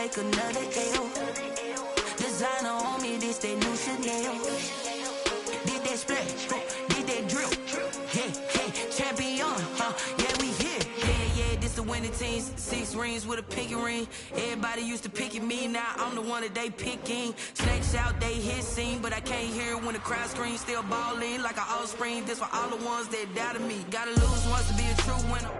take another L. Designer on me, this that new Chanel. Did that splash, did that drill. Yeah, champion, yeah, we here. Yeah, this the winning teams. 6 rings with a pinky ring. Everybody used to picking me, now I'm the one that they picking. Snakes out, they hit scene, but I can't hear it when the crowd screams. Still ballin' like an offspring. This for all the ones that doubted me. Gotta lose once to be a true winner.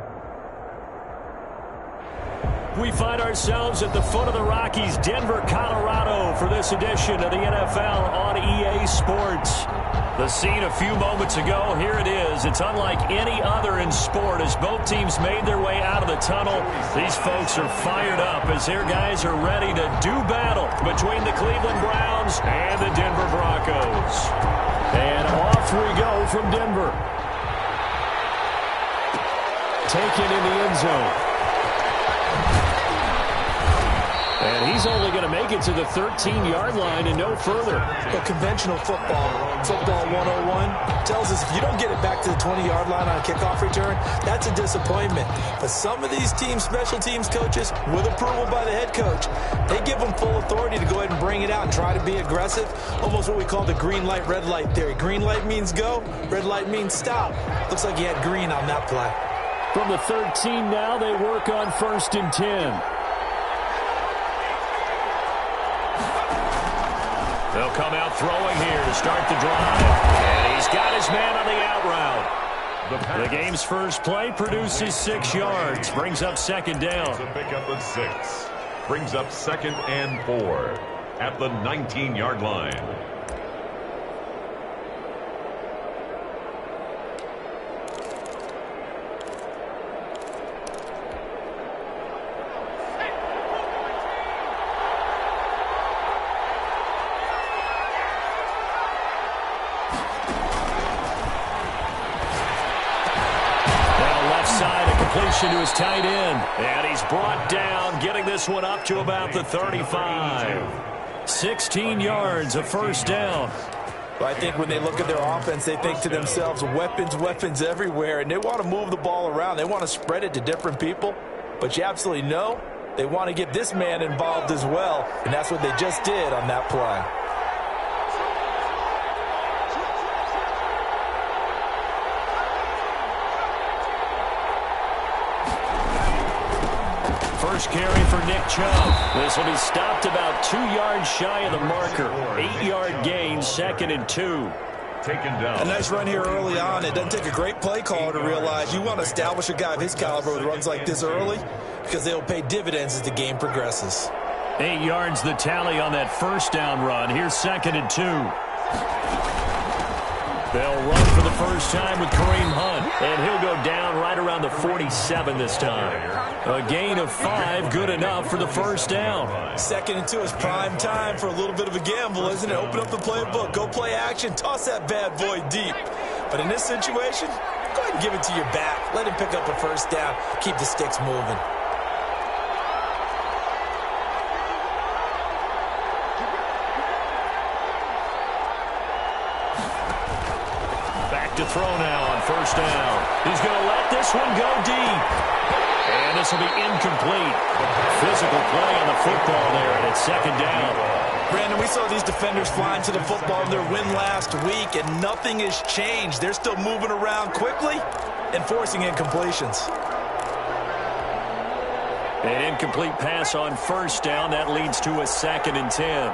We find ourselves at the foot of the Rockies, Denver, Colorado, for this edition of the NFL on EA Sports. The scene a few moments ago, here it is. It's unlike any other in sport as both teams made their way out of the tunnel. These folks are fired up as their guys are ready to do battle between the Cleveland Browns and the Denver Broncos. And off we go from Denver. Taken in the end zone. And he's only going to make it to the 13-yard line and no further. But conventional football 101, tells us if you don't get it back to the 20-yard line on a kickoff return, that's a disappointment. But some of these teams, special teams coaches, with approval by the head coach, they give them full authority to go ahead and bring it out and try to be aggressive. Almost what we call the green light, red light theory. Green light means go, red light means stop. Looks like he had green on that play. From the 13 now, they work on 1st and 10. They'll come out throwing here to start the drive. And he's got his man on the out route. The game's first play produces 6 yards. Brings up 2nd down. To pick up a 6. Brings up 2nd and 4 at the 19-yard line. To his tight end, and he's brought down, getting this one up to about the 35. 16 yards, a 1st down. Well, I think when they look at their offense, they think to themselves, weapons everywhere, and they want to move the ball around. They want to spread it to different people, but you absolutely know they want to get this man involved as well, and that's what they just did on that play. First carry for Nick Chubb. This will be stopped about 2 yards shy of the marker. 8-yard gain, 2nd and 2. Taken down. A nice run here early on. It doesn't take a great play caller to realize you want to establish a guy of his caliber with runs like this early because they'll pay dividends as the game progresses. 8 yards the tally on that 1st down run. Here's 2nd and 2. They'll run for the first time with Kareem Hunt, and he'll go down right around the 47 this time. A gain of 5, good enough for the 1st down. 2nd and 2 is prime time for a little bit of a gamble, isn't it? Open up the playbook, go play action, toss that bad boy deep. But in this situation, go ahead and give it to your back. Let him pick up a 1st down, keep the sticks moving. To throw now on 1st down. He's going to let this one go deep. And this will be incomplete. Physical play on the football there, and it's 2nd down. Brandon, we saw these defenders flying to the football in their win last week, and nothing has changed. They're still moving around quickly and forcing incompletions. An incomplete pass on 1st down. That leads to a 2nd and 10.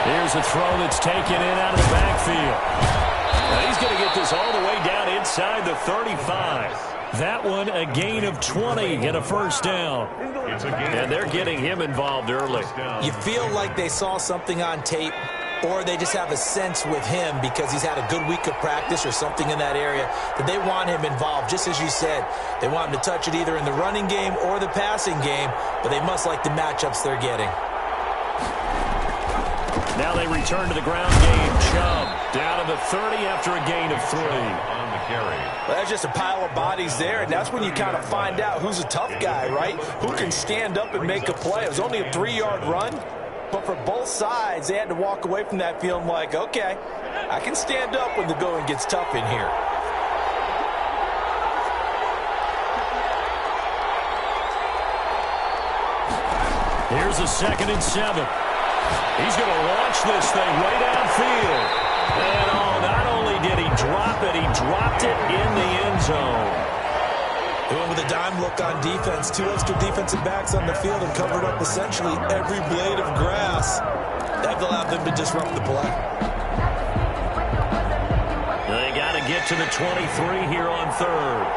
Here's a throw that's taken in out of the backfield. Now he's going to get this all the way down inside the 35. That one a gain of 20 and a 1st down. And they're getting him involved early. You feel like they saw something on tape, or they just have a sense with him because he's had a good week of practice or something in that area that they want him involved. Just as you said, they want him to touch it either in the running game or the passing game, but they must like the matchups they're getting. Now they return to the ground game. Chubb down to the 30 after a gain of 3. On the carry. Well, that's just a pile of bodies there, and that's when you kind of find out who's a tough guy, right? Who can stand up and make a play. It was only a 3-yard run, But for both sides, they had to walk away from that feeling like, okay, I can stand up when the going gets tough in here. Here's a 2nd and 7. He's going to launch this thing way downfield. And not only did he drop it, he dropped it in the end zone. They went with a dime look on defense. 2 extra defensive backs on the field and covered up essentially every blade of grass. That allowed them to disrupt the play. They got to get to the 23 here on 3rd.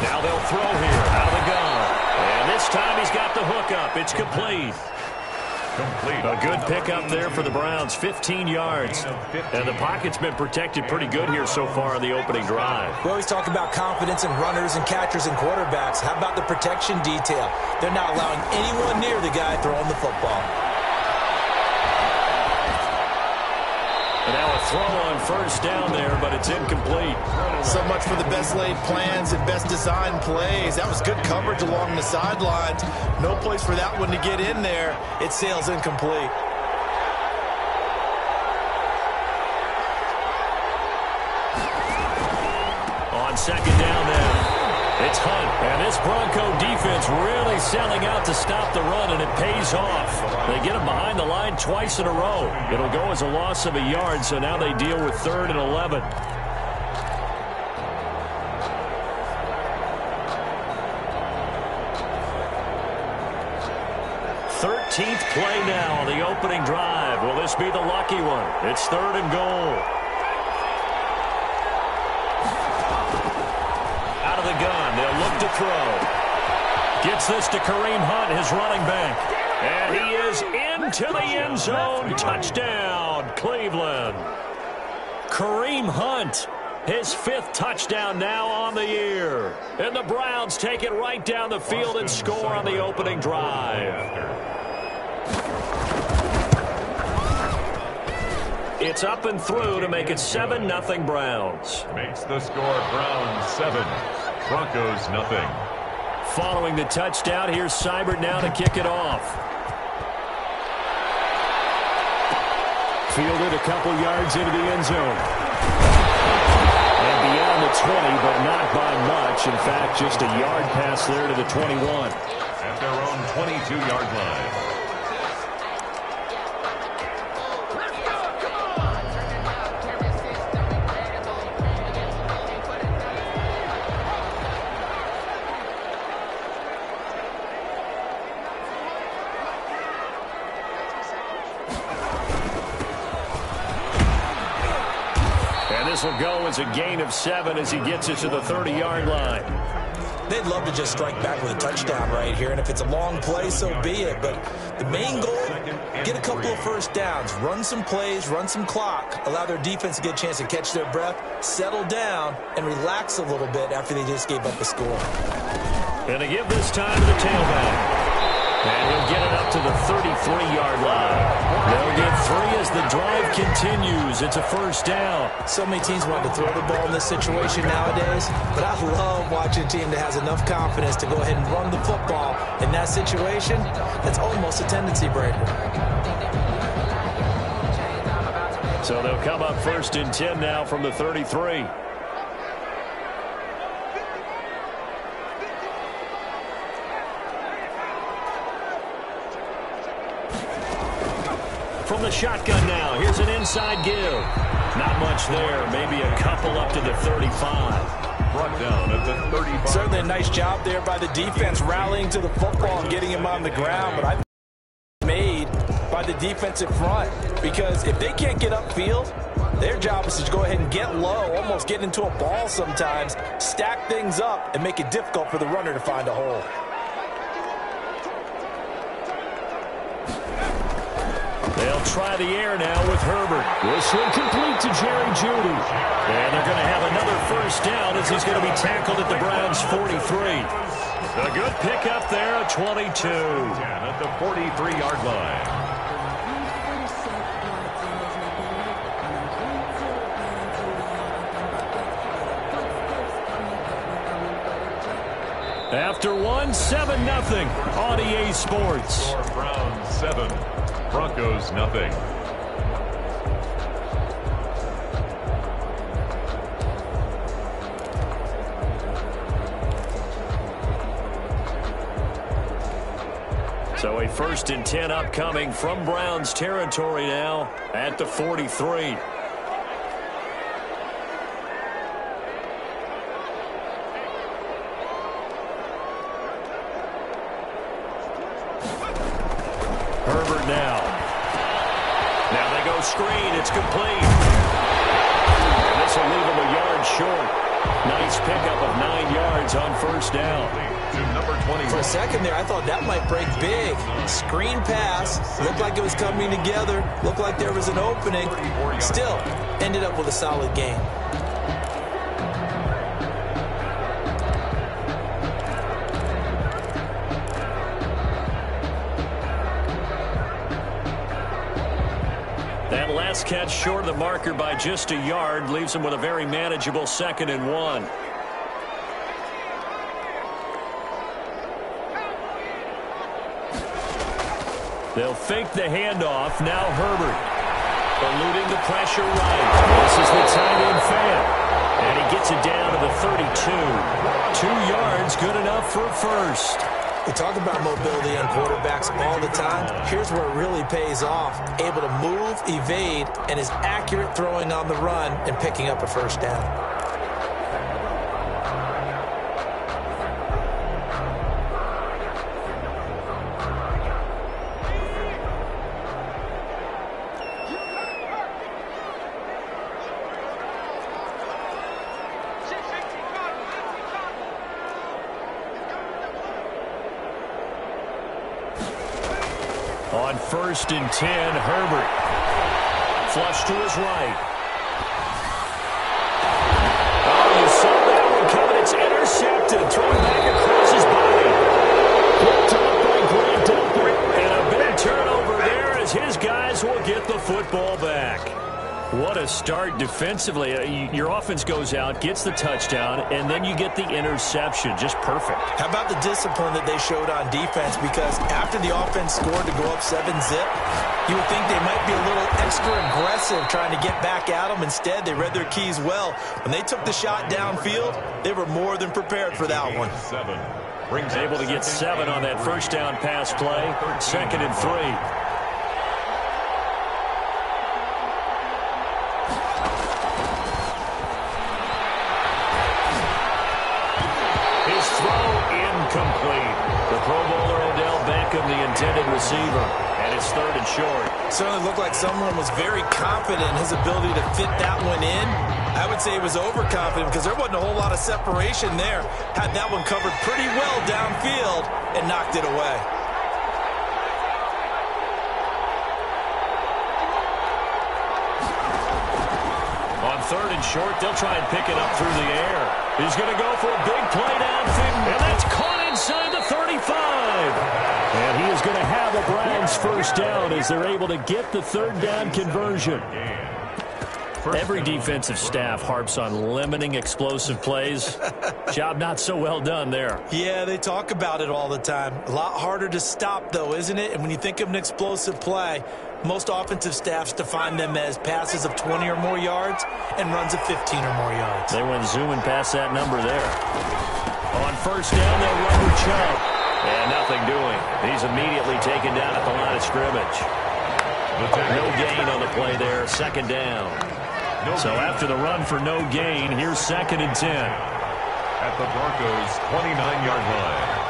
Now they'll throw here out of the gun. And this time he's got the hook up. It's complete. A good pickup there for the Browns, 15 yards. And the pocket's been protected pretty good here so far on the opening drive. We always talk about confidence in runners and catchers and quarterbacks. How about the protection detail? They're not allowing anyone near the guy throwing the football. And now a throw on 1st down there, but it's incomplete. So much for the best laid plans and best designed plays. That was good coverage along the sidelines. No place for that one to get in there. It sails incomplete. On 2nd down now. It's Hunt, and this Bronco defense really selling out to stop the run, and it pays off. They get him behind the line twice in a row. It'll go as a loss of a yard, so now they deal with 3rd and 11. 13th play now on the opening drive. Will this be the lucky one? It's 3rd and goal. Out of the gun, they'll look to throw. Gets this to Kareem Hunt, his running back. And he is into the end zone. Touchdown, Cleveland. Kareem Hunt, his 5th touchdown now on the year. And the Browns take it right down the field and score on the opening drive. It's up and through to make it 7-0 Browns. Makes the score Browns 7, Broncos 0. Following the touchdown, here's Seibert now to kick it off. Fielded a couple yards into the end zone. And beyond the 20, but not by much. In fact, just a yard pass there to the 21. At their own 22-yard line. This will go as a gain of 7 as he gets it to the 30-yard line. They'd love to just strike back with a touchdown right here, and if it's a long play, so be it. But the main goal, get a couple of first downs, run some plays, run some clock, allow their defense to get a chance to catch their breath, settle down, and relax a little bit after they just gave up a score. And to give this time to the tailback. And he'll get it up to the 33-yard line. They'll get 3 as the drive continues. It's a first down. So many teams want to throw the ball in this situation nowadays, but I love watching a team that has enough confidence to go ahead and run the football. In that situation, that's almost a tendency breaker. So they'll come up 1st and 10 now from the 33. From the shotgun now, here's an inside give. Not much there, maybe a couple up to the 35. Brought down at the 35. Certainly a nice job there by the defense rallying to the football and getting him on the ground, but I think made by the defensive front, because if they can't get upfield, their job is to go ahead and get low, almost get into a ball sometimes, stack things up, and make it difficult for the runner to find a hole. They'll try the air now with Herbert. This one complete to Jerry Jeudy. And they're going to have another first down as he's going to be tackled at the Browns' 43. A good pickup there at 22. At the 43-yard line. After 7-0 on EA Sports. Browns 7, Broncos nothing. So a 1st and 10 upcoming from Browns territory now at the 43. Herbert now. Now they go screen. It's complete. And this will leave him a yard short. Nice pickup of 9 yards on 1st down. To number 20. For a second there, I thought that might break big. Screen pass. Looked like it was coming together. Looked like there was an opening. Still, ended up with a solid game. That last catch short of the marker by just a yard leaves him with a very manageable 2nd and 1. They'll fake the handoff. Now Herbert eluding the pressure right. This is the tight end fan. And he gets it down to the 32. 2 yards, good enough for a first. We talk about mobility on quarterbacks all the time. Here's where it really pays off. Able to move, evade, and is accurate throwing on the run and picking up a 1st down. On 1st and 10, Herbert. Flush to his right. Oh, you saw that one coming. It's intercepted. Thrown back across his body. Picked up by Grant Delpit. And a big turnover there as his guys will get the football back. What a start defensively. Your offense goes out, gets the touchdown, and then you get the interception. Just perfect. How about the discipline that they showed on defense? Because after the offense scored to go up 7-zip, you would think they might be a little extra aggressive trying to get back at them. Instead, they read their keys well. When they took the shot downfield, they were more than prepared for that one. Able to get 7 on that 1st down pass play. 2nd and 3. Complete. The Pro Bowler Odell Beckham, the intended receiver, and it's 3rd and short. Certainly looked like someone was very confident in his ability to fit that one in. I would say he was overconfident because there wasn't a whole lot of separation there. Had that one covered pretty well downfield and knocked it away. On 3rd and short, they'll try and pick it up through the air. He's going to go for a big play downfield, and that's caught inside the 35. And he is going to have a Browns 1st down as they're able to get the 3rd down conversion. Every defensive staff harps on limiting explosive plays. Job not so well done there. Yeah, they talk about it all the time. A lot harder to stop, though, isn't it? And when you think of an explosive play, most offensive staffs define them as passes of 20 or more yards and runs of 15 or more yards. They went zooming past that number there. On 1st down, they'll run with Chubb. And nothing doing. He's immediately taken down at the line of scrimmage. No gain on the play there. 2nd down. So after the run for no gain, here's 2nd and 10. At the Broncos' 29-yard line.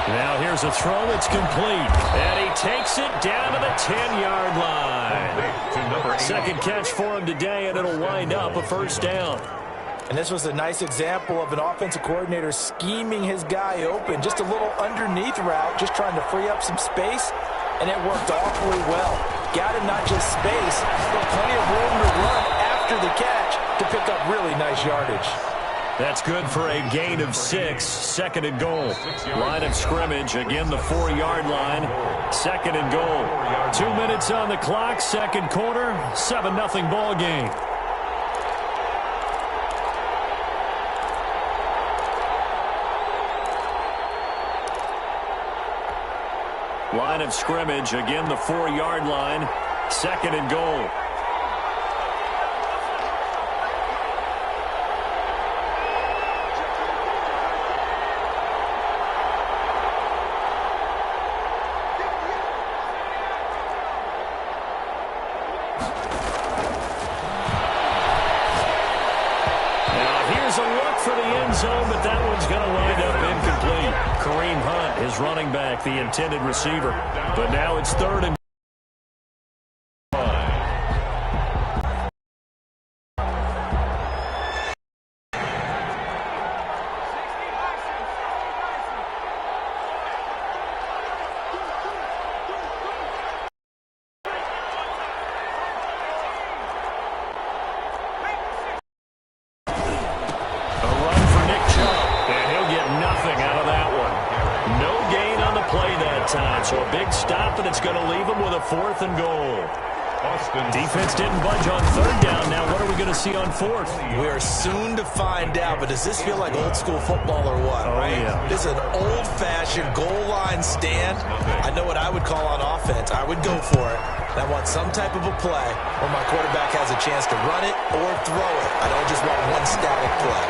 Now here's a throw that's complete. And he takes it down to the 10-yard line. 2nd catch for him today, and it'll wind up a 1st down. And this was a nice example of an offensive coordinator scheming his guy open. Just a little underneath route, just trying to free up some space, and it worked awfully well. Got him not just space, but plenty of room to run after the catch to pick up really nice yardage. That's good for a gain of 6, second and goal. Line of scrimmage, again the 4-yard line, second and goal. 2 minutes on the clock, second quarter, 7-0 ball game. Line of scrimmage, again the 4-yard line, second and goal. But that one's going to wind up incomplete. Kareem Hunt, his running back, the intended receiver. But now it's third and so a big stop, and it's going to leave him with a 4th and goal. Defense didn't budge on third down. Now what are we going to see on 4th? We are soon to find out, but does this feel like old school football or what? Oh, right? Yeah. This is an old-fashioned goal line stand. I know what I would call on offense. I would go for it. And I want some type of a play where my quarterback has a chance to run it or throw it. I don't just want one static play.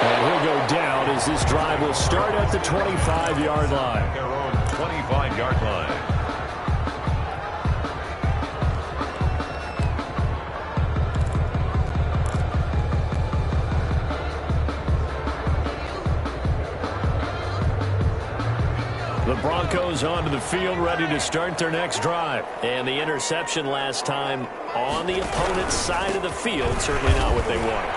And he'll go down as this drive will start at the 25-yard line. Their own 25-yard line. The Broncos onto the field, ready to start their next drive. And the interception last time on the opponent's side of the field, certainly not what they wanted.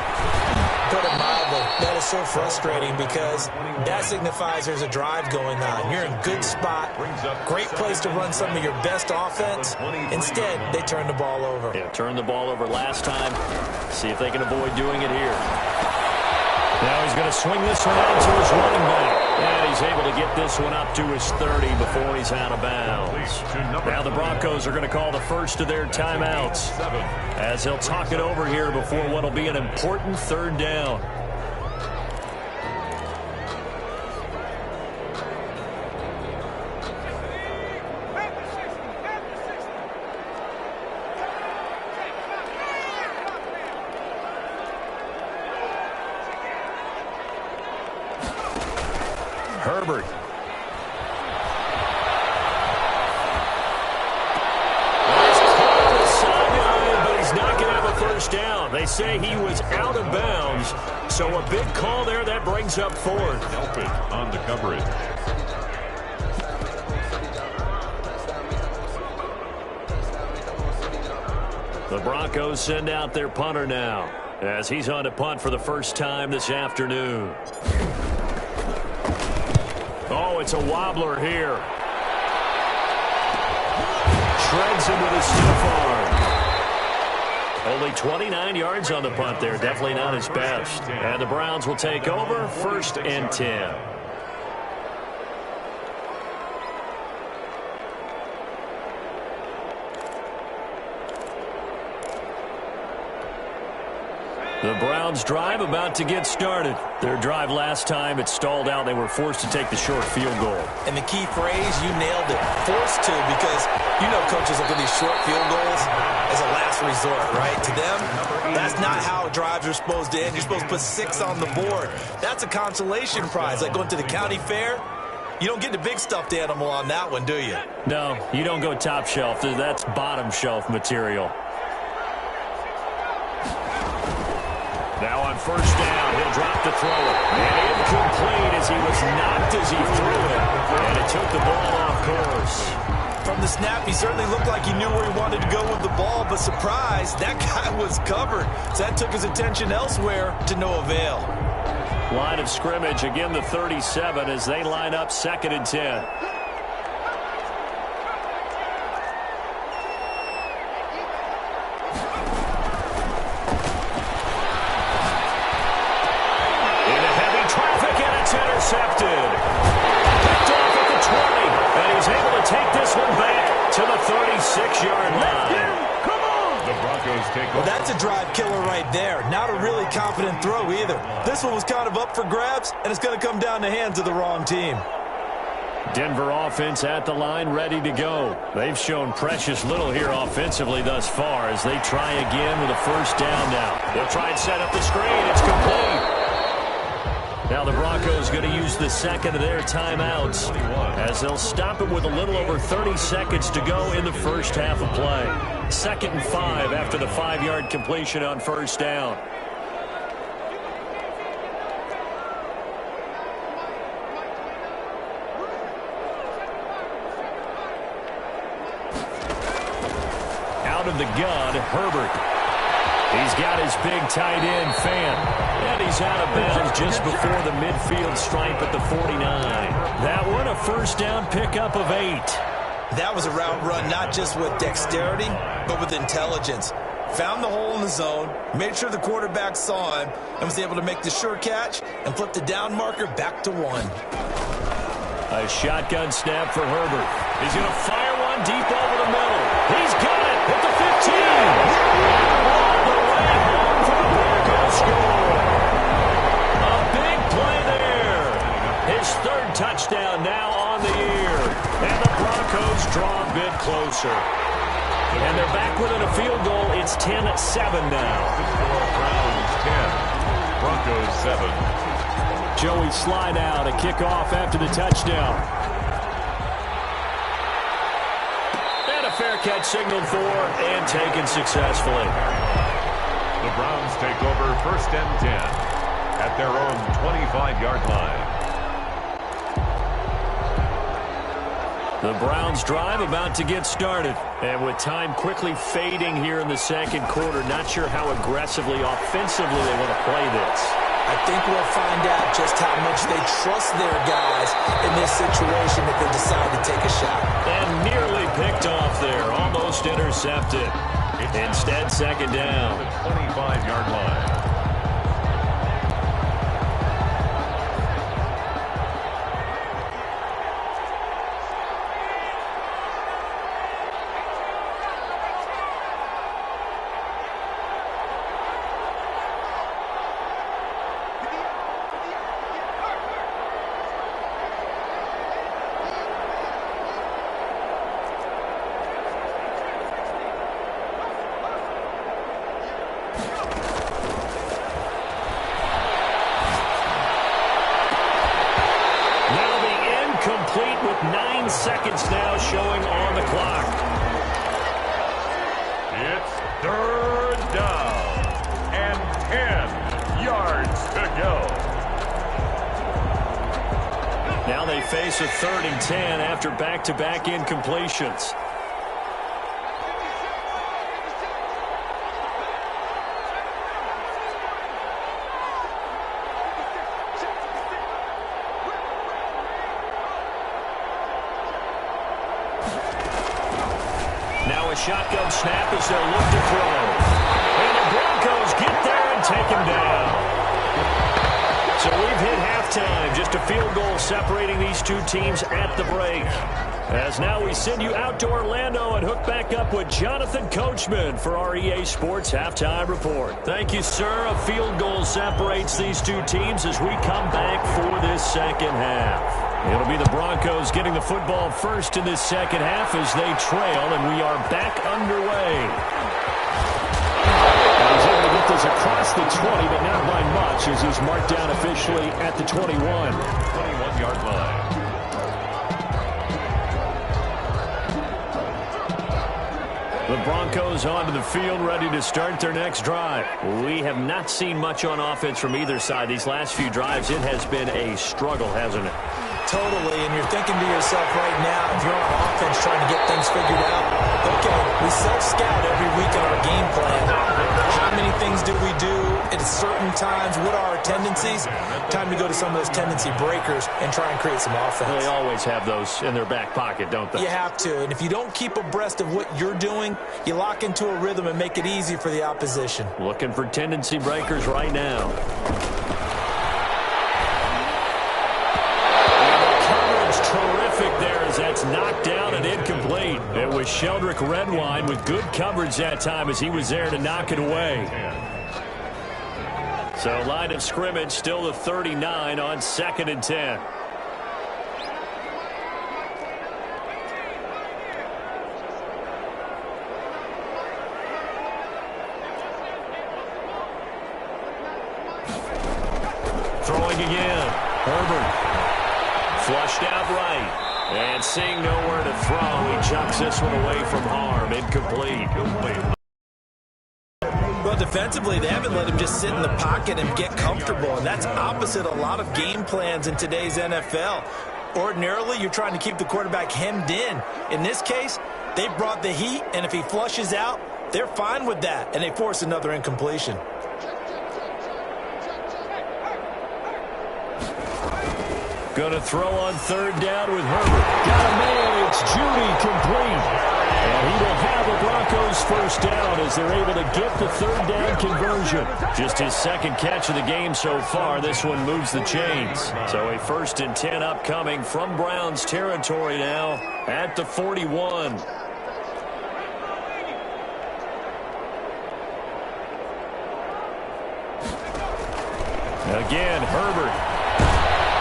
Put it mildly, that is so frustrating because that signifies there's a drive going on. You're in a good spot, great place to run some of your best offense. Instead, they turn the ball over. Yeah, turned the ball over last time. See if they can avoid doing it here. Now he's going to swing this one out to his running back. And he's able to get this one up to his 30 before he's out of bounds. Now the Broncos are going to call the first of their timeouts as he'll talk it over here before what will be an important third down. Herbert. But he's not going to have a first down. They say he was out of bounds. So a big call there. That brings up 4th. Help it on the coverage. The Broncos send out their punter now as he's on to punt for the first time this afternoon. Oh, it's a wobbler here. Shreds him with his stiff arm. Only 29 yards on the punt there. Definitely not his best. And the Browns will take over 1st and 10. The Browns drive about to get started. Their drive last time, it stalled out. They were forced to take the short field goal. And the key phrase, you nailed it, forced to, because you know coaches look at these short field goals as a last resort, right? To them, that's not how drives are supposed to end. You're supposed to put 6 on the board. That's a consolation prize, like going to the county fair. You don't get the big stuffed animal on that one, do you? No, you don't go top shelf. That's bottom shelf material. Now on first down, he'll drop to throw it. And incomplete as he was knocked as he threw it. And it took the ball off course. From the snap, he certainly looked like he knew where he wanted to go with the ball, but surprise, that guy was covered. So that took his attention elsewhere to no avail. Line of scrimmage, again the 37 as they line up 2nd and 10. to the 36-yard line. The Broncos take over. Well, that's a drive killer right there. Not a really confident throw either. This one was kind of up for grabs, and it's going to come down the hands of the wrong team. Denver offense at the line, ready to go. They've shown precious little here offensively thus far as they try again with a first down now. They'll try and set up the screen. It's complete. Now the Broncos going to use the second of their timeouts as they'll stop it with a little over 30 seconds to go in the first half of play. 2nd and 5 after the 5-yard completion on first down. Out of the gun, Herbert. He's got his big tight end, Fan. And he's out of bounds just before the midfield stripe at the 49. That one, a first down pickup of 8. That was a route run not just with dexterity, but with intelligence. Found the hole in the zone, made sure the quarterback saw him, and was able to make the sure catch and flip the down marker back to 1. A shotgun snap for Herbert. He's going to fire one deep over the middle. He's got it at the 15. A big play there. His 3rd touchdown now on the year. And the Broncos draw a bit closer. And they're back within a field goal. It's 10-7 now. Browns 10, Broncos 7. Joey slide out, a kickoff after the touchdown. And a fair catch signaled for and taken successfully. The Browns take over 1st and 10 at their own 25-yard line. The Browns drive about to get started. And with time quickly fading here in the 2nd quarter, not sure how aggressively, offensively they want to play this. I think we'll find out just how much they trust their guys in this situation if they decide to take a shot. And nearly picked off there, almost intercepted. Instead, 2nd down. The 25-yard line. With 9 seconds now showing on the clock. It's 3rd down and 10 yards to go. Now they face a 3rd and 10 after back-to-back incompletions. Shotgun snap as they'll look to throw. And the Broncos get there and take him down. So we've hit halftime. Just a field goal separating these two teams at the break. As now we send you out to Orlando and hook back up with Jonathan Coachman for our EA Sports Halftime Report. Thank you, sir. A field goal separates these two teams as we come back for this 2nd half. It'll be the Broncos getting the football first in this 2nd half as they trail, and we are back underway. And he's able to get this across the 20, but not by much as he's marked down officially at the 21. 21-yard line. The Broncos onto the field, ready to start their next drive. We have not seen much on offense from either side. These last few drives, it has been a struggle, hasn't it? Totally, and you're thinking to yourself right now, if you're on offense trying to get things figured out, okay, we self-scout every week in our game plan. How many things do we do at certain times? What are our tendencies? Time to go to some of those tendency breakers and try and create some offense. They always have those in their back pocket, don't they? You have to, and if you don't keep abreast of what you're doing, you lock into a rhythm and make it easy for the opposition. Looking for tendency breakers right now. Terrific there as that's knocked down and incomplete. It was Sheldrick Redwine with good coverage that time as he was there to knock it away. So line of scrimmage still the 39 on 2nd and 10. Throwing again. Herbert. Flushed out right. And seeing nowhere to throw, he chucks this one away from harm. Incomplete. Well, defensively, they haven't let him just sit in the pocket and get comfortable, and that's opposite a lot of game plans in today's NFL. Ordinarily, you're trying to keep the quarterback hemmed in. In this case, they brought the heat, and if he flushes out, they're fine with that, and they force another incompletion. Going to throw on 3rd down with Herbert. Got a man. It's Judy, complete. And he will have the Broncos first down as they're able to get the 3rd down conversion. Just his 2nd catch of the game so far. This one moves the chains. So a 1st and 10 upcoming from Browns territory now at the 41. Again, Herbert.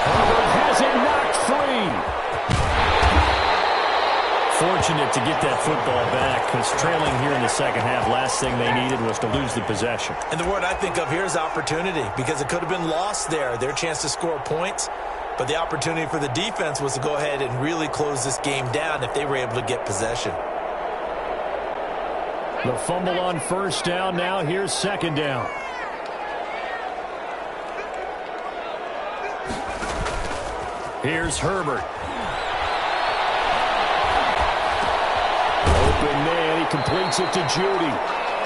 Herbert has it knocked free. Fortunate to get that football back because trailing here in the 2nd half, last thing they needed was to lose the possession. And the word I think of here is opportunity because it could have been lost there, their chance to score points. But the opportunity for the defense was to go ahead and really close this game down if they were able to get possession. The fumble on 1st down. Now here's 2nd down. Here's Herbert. Open man. He completes it to Judy.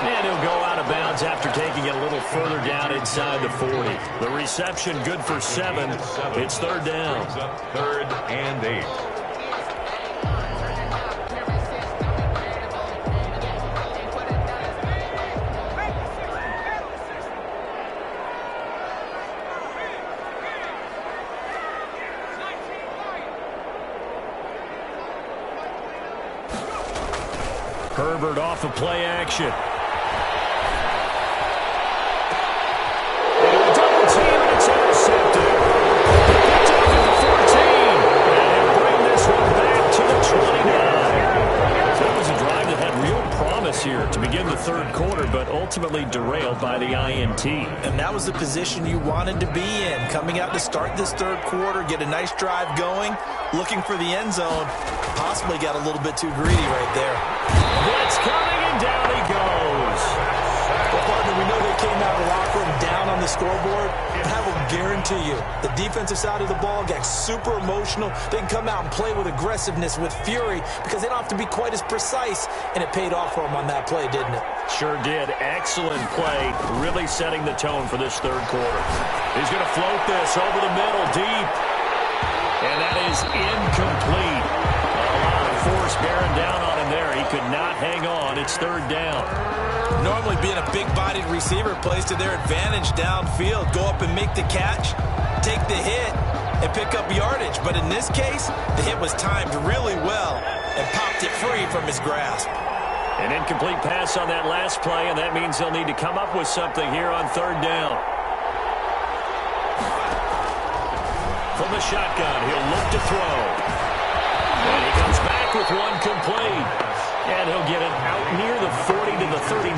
And he'll go out of bounds after taking it a little further down inside the 40. The reception good for 7. It's 3rd down. 3rd and 8. Herbert off of play action. Double team, and it's intercepted. Picked up at the 14. And he'll bring this one back to the 29. So that was a drive that had real promise here to begin the 3rd quarter, but ultimately derailed by the INT. And that was the position you wanted to be in. Coming out to start this 3rd quarter, get a nice drive going, looking for the end zone. Possibly got a little bit too greedy right there. Blitz coming, and down he goes. Well, partner, we know they came out of the locker room down on the scoreboard, but I will guarantee you the defensive side of the ball got super emotional. They can come out and play with aggressiveness, with fury, because they don't have to be quite as precise, and it paid off for them on that play, didn't it? Sure did. Excellent play, really setting the tone for this 3rd quarter. He's going to float this over the middle, deep. And that is incomplete. A lot of force bearing down on him there. He could not hang on. It's 3rd down. Normally being a big-bodied receiver plays to their advantage downfield. Go up and make the catch, take the hit, and pick up yardage. But in this case, the hit was timed really well and popped it free from his grasp. An incomplete pass on that last play, and that means they'll need to come up with something here on 3rd down. From the shotgun, he'll look to throw. And he comes back with one complete. And he'll get it out near the 40 to the 39.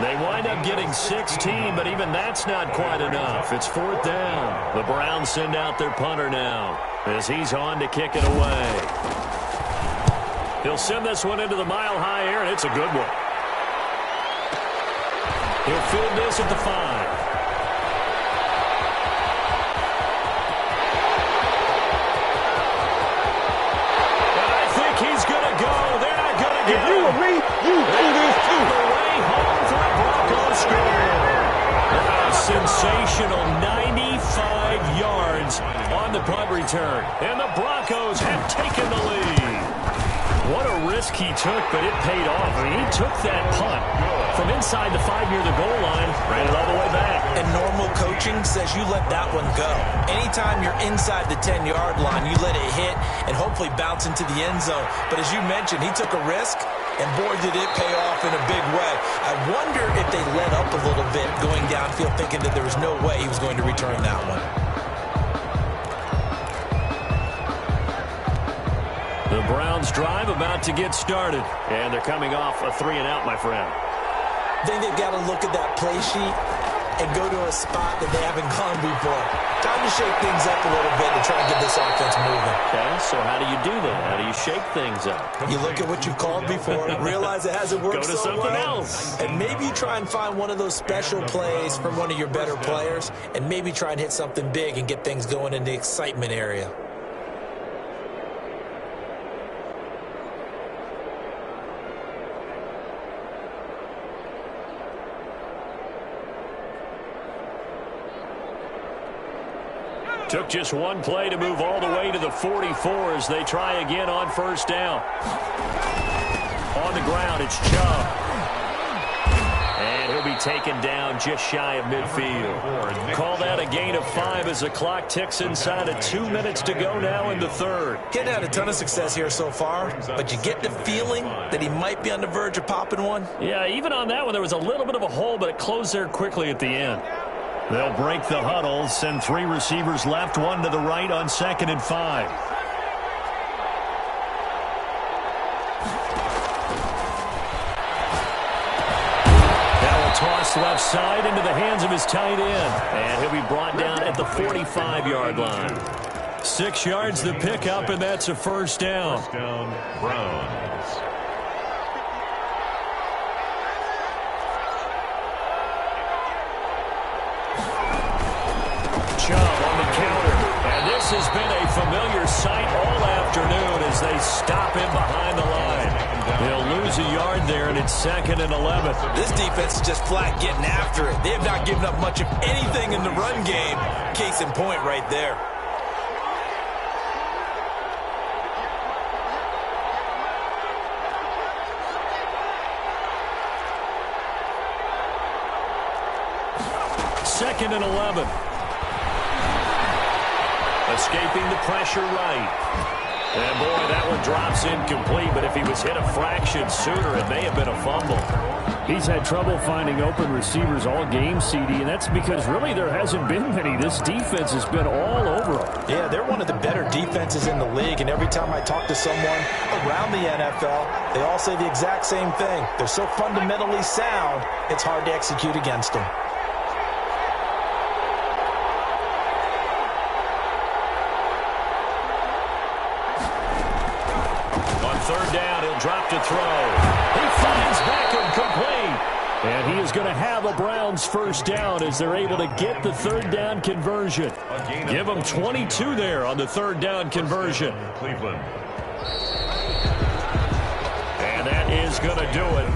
They wind up getting 16, but even that's not quite enough. It's 4th down. The Browns send out their punter now as he's on to kick it away. He'll send this one into the mile-high air, and it's a good one. He'll field this at the 5. If you were me, you do this too. The way home for the Broncos score. A sensational 95 yards on the punt return. And the Broncos have taken the lead. What a risk he took, but it paid off. I mean, he took that punt from inside the 5 near the goal line, ran it all the way back. And normal coaching coaching says you let that one go. Anytime you're inside the 10-yard line, you let it hit and hopefully bounce into the end zone. But as you mentioned, he took a risk, and boy, did it pay off in a big way. I wonder if they let up a little bit going downfield, thinking that there was no way he was going to return that one. The Browns drive about to get started, and they're coming off a 3-and-out, my friend. I think they've got to look at that play sheet and go to a spot that they haven't gone before. Time to shake things up a little bit to try and get this offense moving. Okay, so how do you do that? How do you shake things up? You look at what you've called before, realize it hasn't worked Go to so something well, else. and maybe you try and find one of those special plays from one of your better players, and maybe try and hit something big and get things going in the excitement area. Took just one play to move all the way to the 44 as they try again on first down. On the ground, it's Chubb. And he'll be taken down just shy of midfield. Call that a gain of 5 as the clock ticks inside of 2 minutes to go now in the third. Getting had a ton of success here so far, but you get the feeling that he might be on the verge of popping one. Yeah, even on that one, there was a little bit of a hole, but it closed there quickly at the end. They'll break the huddle, send 3 receivers left, 1 to the right on 2nd and 5. Now a toss left side into the hands of his tight end. And he'll be brought down at the 45-yard line. 6 yards the pickup, and that's a first down. First down, Browns. Chubb on the counter. And this has been a familiar sight all afternoon as they stop him behind the line. They'll lose a yard there, and it's 2nd and 11. This defense is just flat getting after it. They have not given up much of anything in the run game. Case in point right there. Second and 11. Escaping the pressure right. And boy, that one drops incomplete, but if he was hit a fraction sooner, it may have been a fumble. He's had trouble finding open receivers all game, CD, and that's because really there hasn't been many. This defense has been all over him. Yeah, they're one of the better defenses in the league, and every time I talk to someone around the NFL, they all say the exact same thing. They're so fundamentally sound, it's hard to execute against them. Third down, he'll drop to throw. He finds Beckham complete. And he is going to have a Browns first down as they're able to get the third down conversion. Give them 22 there on the third down conversion. Cleveland. And that is going to do it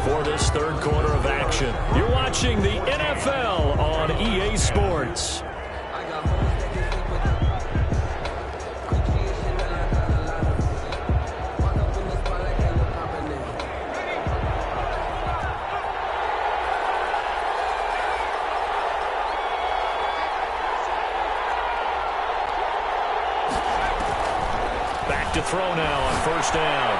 for this third quarter of action. You're watching the NFL on EA Sports. To throw now on first down.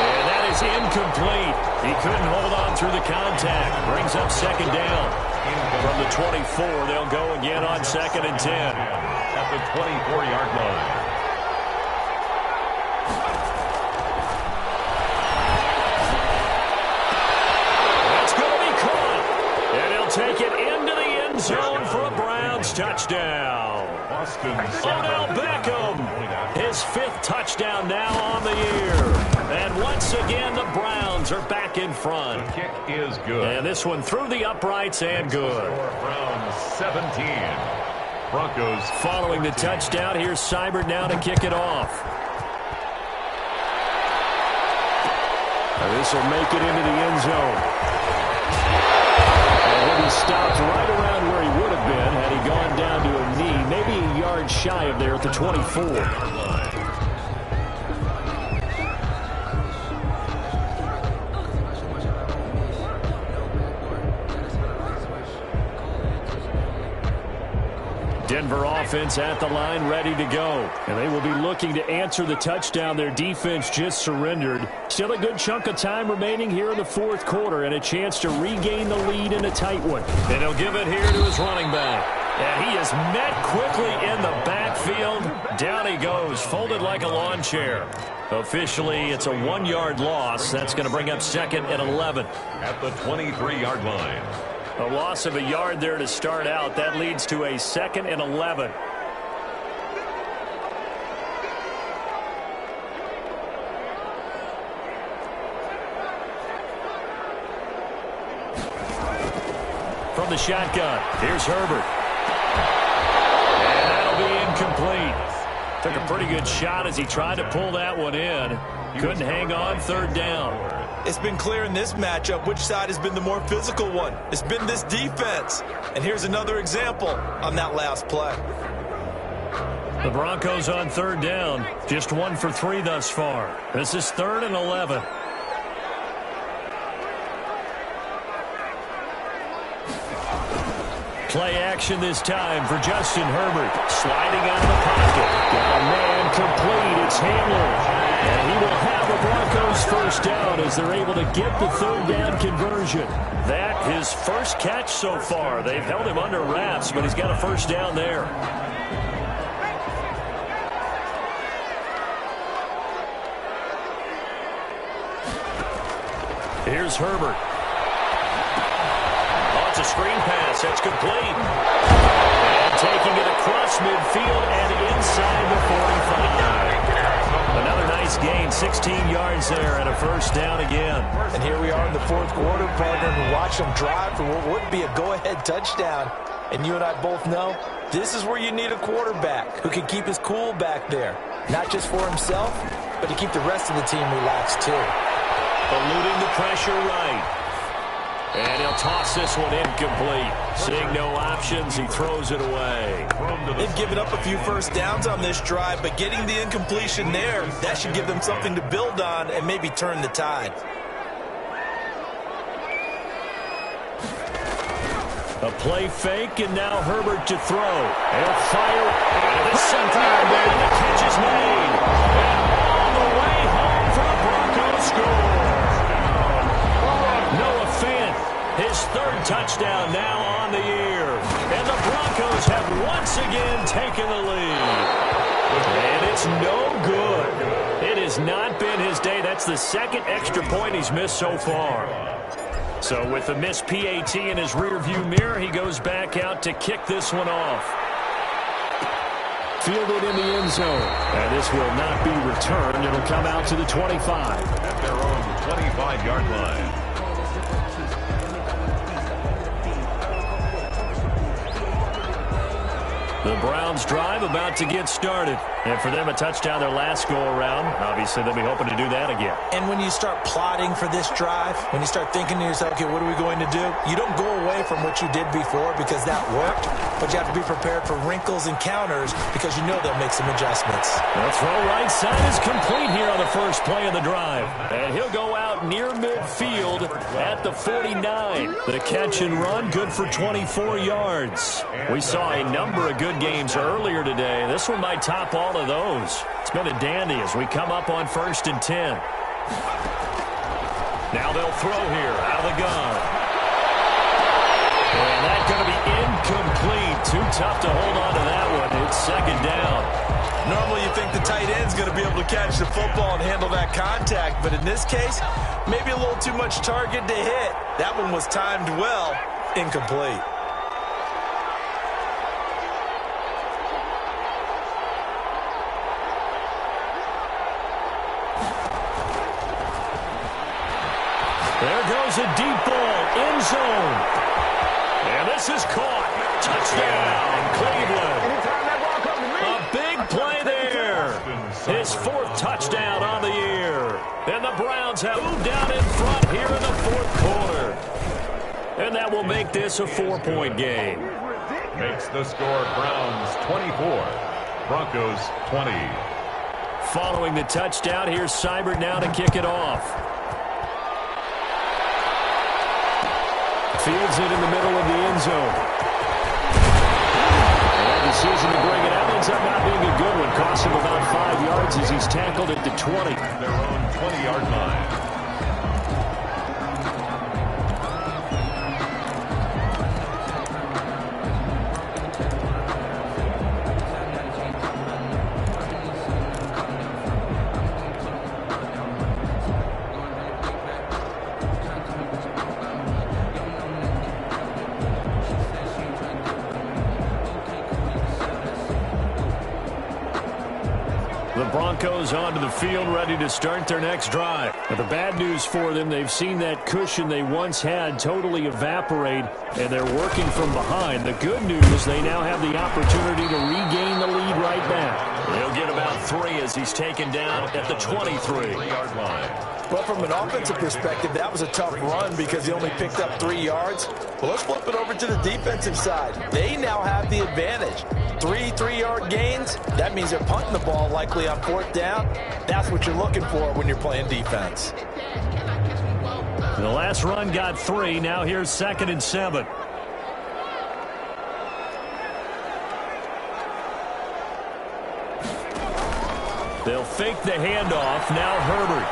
And that is incomplete. He couldn't hold on through the contact. Brings up second down. From the 24, they'll go again on 2nd and 10. At the 24-yard line. That's going to be caught. And he'll take it into the end zone for a Browns touchdown. Odell Beckham, his 5th touchdown now on the year. And once again, the Browns are back in front. The kick is good. And this one through the uprights and good. Browns 17. Broncos following the touchdown. Here's Seibert now to kick it off. This will make it into the end zone. And he'll be stopped right around where he would have been had he gone down to a knee, maybe a yard shy of there at the 24. Denver offense at the line, ready to go. And they will be looking to answer the touchdown their defense just surrendered. Still a good chunk of time remaining here in the fourth quarter and a chance to regain the lead in a tight one. And he'll give it here to his running back. And he is met quickly in the backfield. Down he goes, folded like a lawn chair. Officially, it's a 1-yard loss. That's going to bring up second and 11. At the 23-yard line. A loss of a yard there to start out. That leads to a second and 11. From the shotgun, here's Herbert. And that'll be incomplete. Took a pretty good shot as he tried to pull that one in. Couldn't hang on, third down. It's been clear in this matchup which side has been the more physical one. It's been this defense. And here's another example on that last play. The Broncos on third down. Just 1 for 3 thus far. This is 3rd and 11. Play action this time for Justin Herbert. Sliding out of the pocket. Got a man complete. It's Hamler. And he will have the Broncos first down as they're able to get the third down conversion. That his first catch so far. They've held him under wraps, but he's got a first down there. Here's Herbert. Oh, it's a screen pass. That's complete. And taking it across midfield and inside the 45. Another nice gain, 16 yards there and a first down again. And here we are in the fourth quarter, partner, and watch them drive for what would be a go-ahead touchdown. And you and I both know this is where you need a quarterback who can keep his cool back there. Not just for himself, but to keep the rest of the team relaxed too. Eluding the pressure right. And he'll toss this one incomplete. Seeing no options, he throws it away. They've given up a few first downs on this drive, but getting the incompletion there, that should give them something to build on and maybe turn the tide. A play fake, and now Herbert to throw. He'll fire. And the sometime down, the catch is made. And all the way home for the Broncos score. Noah Fant, his third touchdown now on the year. And the Broncos have once again taken the lead. And it's no good. It has not been his day. That's the second extra point he's missed so far. So with the missed PAT in his rearview mirror, he goes back out to kick this one off. Fielded in the end zone. And this will not be returned. It'll come out to the 25. At their own 25-yard line. The Browns drive about to get started. And for them, a touchdown their last go-around. Obviously, they'll be hoping to do that again. And when you start plotting for this drive, when you start thinking to yourself, okay, what are we going to do? You don't go away from what you did before because that worked, but you have to be prepared for wrinkles and counters because you know they'll make some adjustments. The throw right side is complete here on the first play of the drive. And he'll go out near midfield at the 49. The catch and run, good for 24 yards. We saw a number of good games earlier today. This one might top all of those. It's been a dandy as we come up on 1st and 10. Now they'll throw here out of the gun. And that's going to be incomplete. Too tough to hold on to that one. It's second down. Normally you think the tight end's going to be able to catch the football and handle that contact, but in this case, maybe a little too much target to hit. That one was timed well, incomplete. There goes a deep ball, end zone. And this is caught. Touchdown, Cleveland. A big play there. His 4th touchdown on the year. And the Browns have moved down in front here in the 4th quarter. And that will make this a 4-point game. Makes the score Browns 24, Broncos 20. Following the touchdown, here's Seibert now to kick it off. Fields it in the middle of the end zone. And the decision to bring it up ends up not being a good one. Cost him about 5 yards as he's tackled at the 20. Their own 20-yard line. The Broncos onto the field, ready to start their next drive. But the bad news for them, they've seen that cushion they once had totally evaporate, and they're working from behind. The good news, they now have the opportunity to regain the lead right back. He'll get about 3 as he's taken down at the 23-yard line. Well, from an offensive perspective, that was a tough run because he only picked up 3 yards. Well, let's flip it over to the defensive side. They now have the advantage. 3 3-yard gains, that means they're punting the ball likely on 4th down. That's what you're looking for when you're playing defense. The last run got 3. Now here's 2nd and 7. They'll fake the handoff. Now Herbert.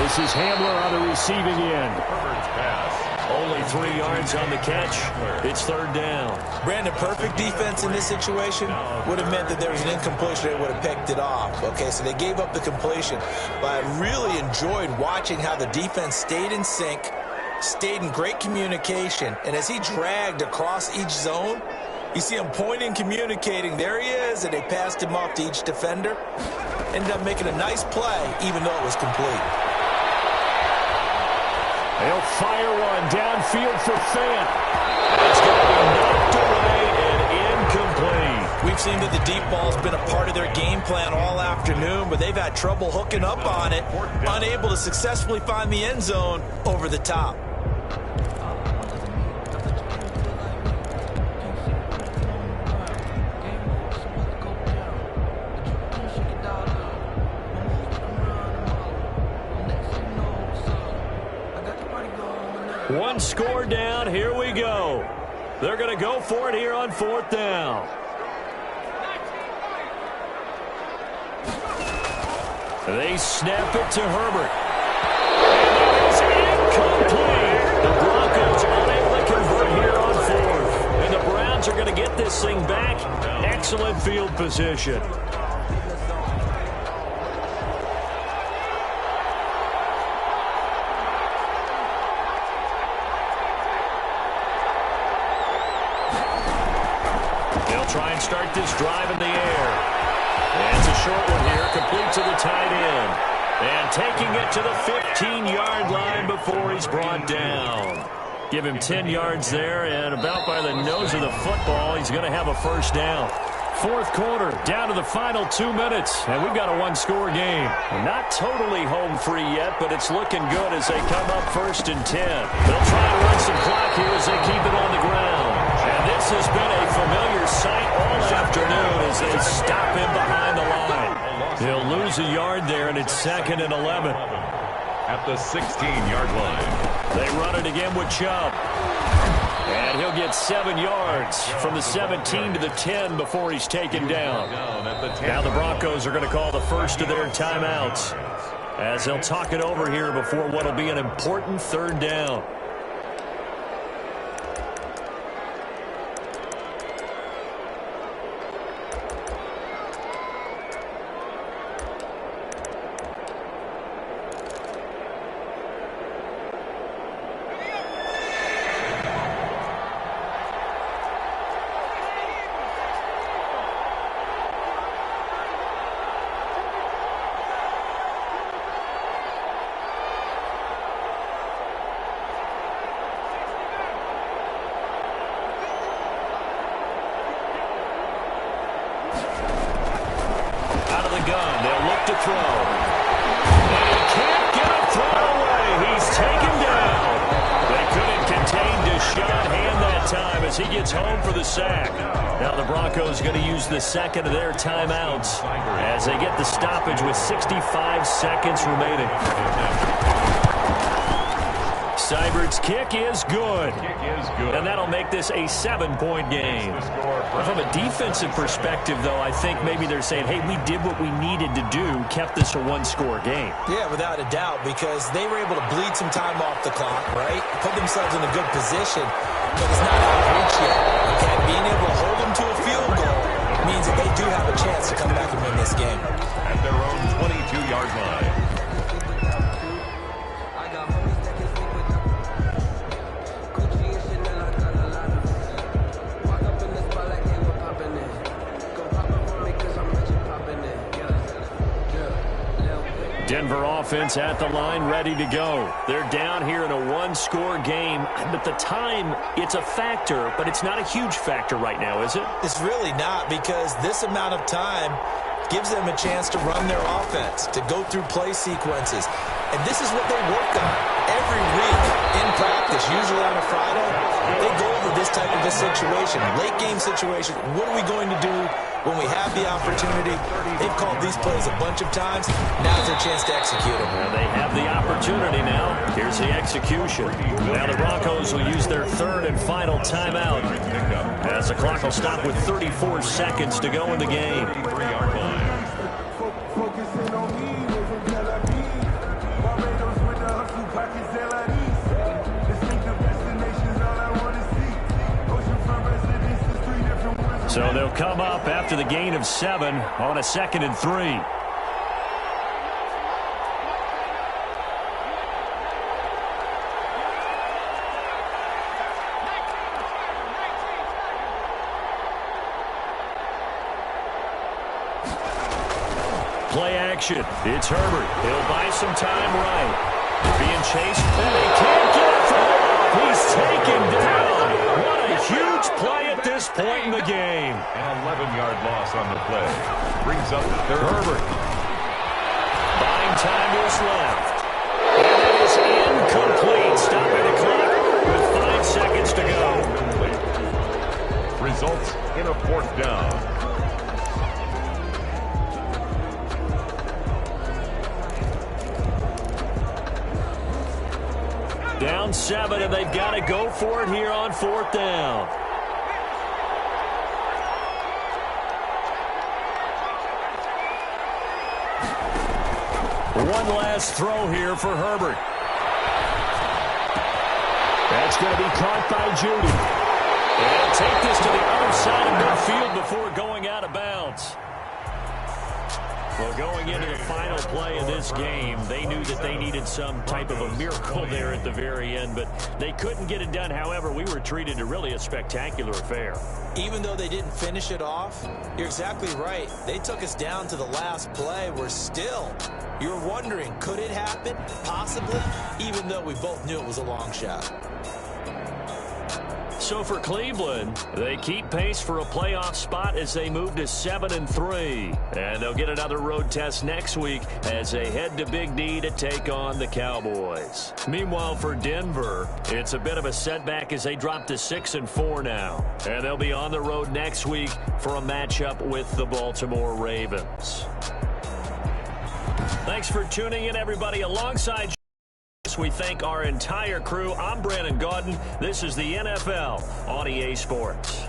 This is Hamler on the receiving end. Herbert's pass. Only 3 yards on the catch. It's 3rd down. Brandon, perfect defense in this situation would have meant that there was an incompletion. They would have picked it off. Okay, so they gave up the completion. But I really enjoyed watching how the defense stayed in sync, stayed in great communication, and as he dragged across each zone, you see him pointing, communicating. There he is, and they passed him off to each defender. Ended up making a nice play, even though it was complete. They'll fire one downfield for Fant. It's going to be knocked away and incomplete. We've seen that the deep ball's been a part of their game plan all afternoon, but they've had trouble hooking up on it, unable to successfully find the end zone over the top. One score down. Here we go. They're going to go for it here on 4th down. They snap it to Herbert. And it is incomplete. The Broncos unable to convert here on 4th. And the Browns are going to get this thing back. Excellent field position. Try and start this drive in the air. And it's a short one here, complete to the tight end. And taking it to the 15-yard line before he's brought down. Give him 10 yards there, and about by the nose of the football, he's going to have a 1st down. 4th quarter, down to the final 2 minutes, and we've got a 1-score game. Not totally home free yet, but it's looking good as they come up 1st and 10. They'll try to run some clock here as they keep it on the ground. And this has been a familiar sight all afternoon as they stop him behind the line. He'll lose a yard there, and it's 2nd and 11. At the 16-yard line. They run it again with Chubb. And he'll get 7 yards from the 17 to the 10 before he's taken down. Now the Broncos are going to call the first of their timeouts as they'll talk it over here before what will be an important 3rd down. Gun. They'll look to throw. And he can't get a throw away. He's taken down. They couldn't contain Deshaun Hand that time as he gets home for the sack. Now the Broncos going to use the 2nd of their timeouts as they get the stoppage with 65 seconds remaining. Seibert's kick is good. Kick is good. And that'll make this a 7-point game. From a defensive perspective, though, I think maybe they're saying, hey, we did what we needed to do, kept this a one-score game. Yeah, without a doubt, because they were able to bleed some time off the clock, right? Put themselves in a good position, but it's not out of reach yet. Okay, being able to hold them to a field goal means that they do have a chance to come back and win this game. At their own 22-yard line. Denver offense at the line, ready to go. They're down here in a one-score game, but the time, it's a factor, but it's not a huge factor right now, is it? It's really not, because this amount of time gives them a chance to run their offense, to go through play sequences. And this is what they work on every week in practice, usually on a Friday. They go over this type of a situation, late-game situation. What are we going to do when we have the opportunity? They've called these plays a bunch of times. Now's their chance to execute them. Well, they have the opportunity now. Here's the execution. Now the Broncos will use their third and final timeout, as the clock will stop with 34 seconds to go in the game. 33-yard line. So they'll come up after the gain of 7 on a 2nd and 3. Play action. It's Herbert. He'll buy some time right. Being chased, and they can't get it from him. He's taken down. What a huge play at this point in the game. An 11-yard loss on the play. Brings up the third. Herbert. Buying time is left. And it is incomplete. Stopping the clock with 5 seconds to go. Results in a 4th down. Down 7, and they've got to go for it here on 4th down. One last throw here for Herbert. That's going to be caught by Judy. And take this to the other side of midfield before going out of bounds. Well, going into the final play of this game, they knew that they needed some type of a miracle there at the very end, but they couldn't get it done. However, we were treated to really a spectacular affair. Even though they didn't finish it off, you're exactly right. They took us down to the last play. We're still, you're wondering, could it happen? Possibly, even though we both knew it was a long shot. So for Cleveland, they keep pace for a playoff spot as they move to 7-3. And they'll get another road test next week as they head to Big D to take on the Cowboys. Meanwhile, for Denver, it's a bit of a setback as they drop to 6-4 now. And they'll be on the road next week for a matchup with the Baltimore Ravens. Thanks for tuning in, everybody. Alongside we thank our entire crew. I'm Brandon Gaudin. This is the NFL on EA Sports.